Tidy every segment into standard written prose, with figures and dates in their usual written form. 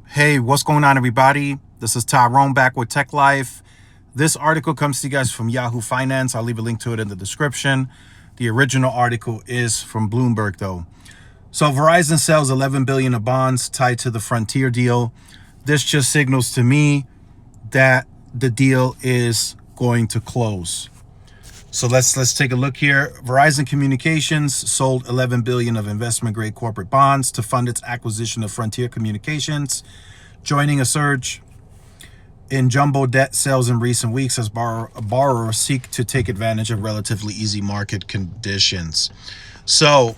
Hey, what's going on, everybody? This is Tyrone back with Tech Life. This article comes to you guys from Yahoo Finance. I'll leave a link to it in the description. The original article is from Bloomberg, though. So Verizon sells $11 billion of bonds tied to the Frontier deal. This just signals to me that the deal is going to close. So let's take a look here. Verizon Communications sold $11 billion of investment-grade corporate bonds to fund its acquisition of Frontier Communications, joining a surge in jumbo debt sales in recent weeks as borrowers seek to take advantage of relatively easy market conditions. So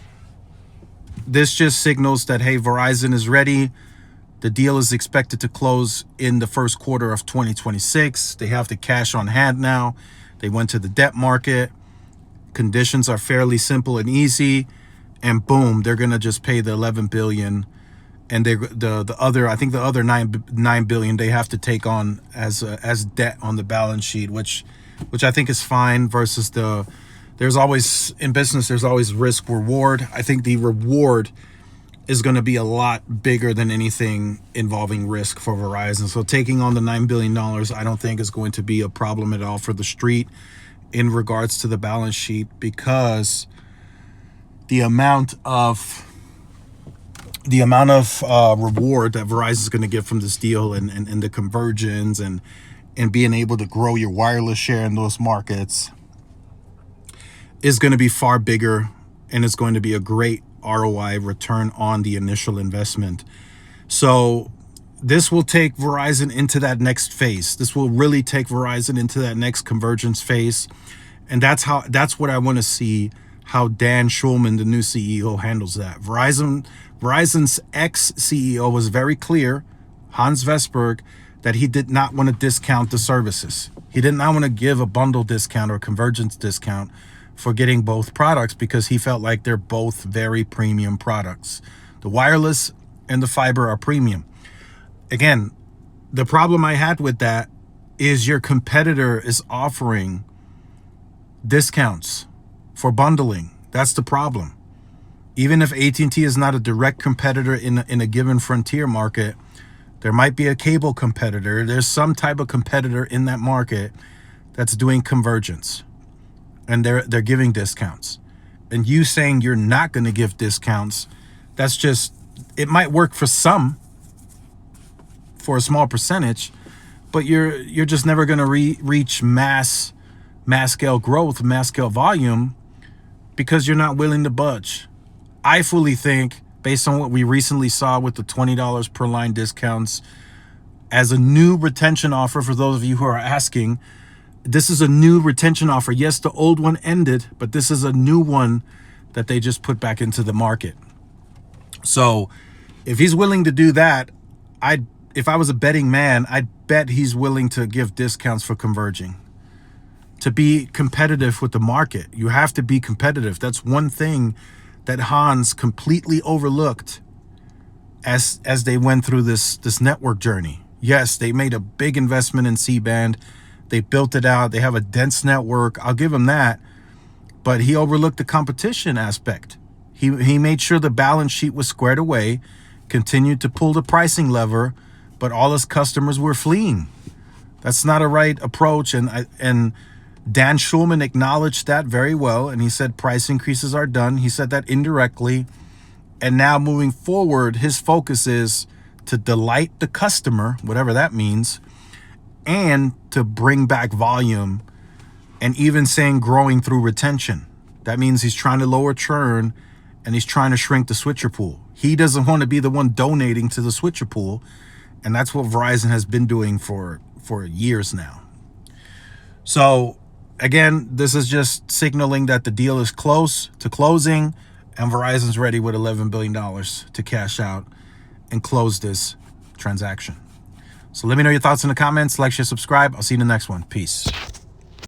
this just signals that, hey, Verizon is ready. The deal is expected to close in the first quarter of 2026. They have the cash on hand now. They went to the debt market. Conditions are fairly simple and easy, and boom, they're gonna just pay the $11 billion, and the other, I think the other $9 billion they have to take on as debt on the balance sheet, which I think is fine. Versus there's always in business, there's always risk reward. I think the reward is going to be a lot bigger than anything involving risk for Verizon. So taking on the $9 billion, I don't think is going to be a problem at all for the street in regards to the balance sheet, because the amount of reward that Verizon is going to get from this deal and the convergence and being able to grow your wireless share in those markets is going to be far bigger, and it's going to be a great ROI, return on the initial investment. So this will take Verizon into that next phase. This will really take Verizon into that next convergence phase. And that's what I want to see, how Dan Schulman, the new CEO, handles that. Verizon's ex-CEO was very clear, Hans Vestberg, that he did not want to discount the services. He did not want to give a bundle discount or convergence discount for getting both products, because he felt like they're both very premium products. The wireless and the fiber are premium. Again, the problem I had with that is your competitor is offering discounts for bundling. That's the problem. Even if AT&T is not a direct competitor in a given Frontier market, there might be a cable competitor. There's some type of competitor in that market that's doing convergence, and they're giving discounts. And you saying you're not going to give discounts, that's just, it might work for some, for a small percentage, but you're just never going to reach mass scale growth, mass scale volume, because you're not willing to budge. I fully think, based on what we recently saw with the $20 per line discounts as a new retention offer, for those of you who are asking, this is a new retention offer. Yes, the old one ended, but this is a new one that they just put back into the market. So if he's willing to do that, if I was a betting man, I'd bet he's willing to give discounts for converging. To be competitive with the market, you have to be competitive. That's one thing that Hans completely overlooked as they went through this network journey. Yes, they made a big investment in C-band. They built it out. They have a dense network. I'll give him that. But he overlooked the competition aspect. He made sure the balance sheet was squared away, continued to pull the pricing lever, but all his customers were fleeing. That's not a right approach. And Dan Schulman acknowledged that very well. And he said price increases are done. He said that indirectly. And now moving forward, his focus is to delight the customer, whatever that means, and to bring back volume, and even saying growing through retention. That means he's trying to lower churn, and he's trying to shrink the switcher pool. He doesn't want to be the one donating to the switcher pool, and that's what Verizon has been doing for years now. So again, this is just signaling that the deal is close to closing, and Verizon's ready with $11 billion to cash out and close this transaction. So let me know your thoughts in the comments. Like, share, subscribe. I'll see you in the next one. Peace.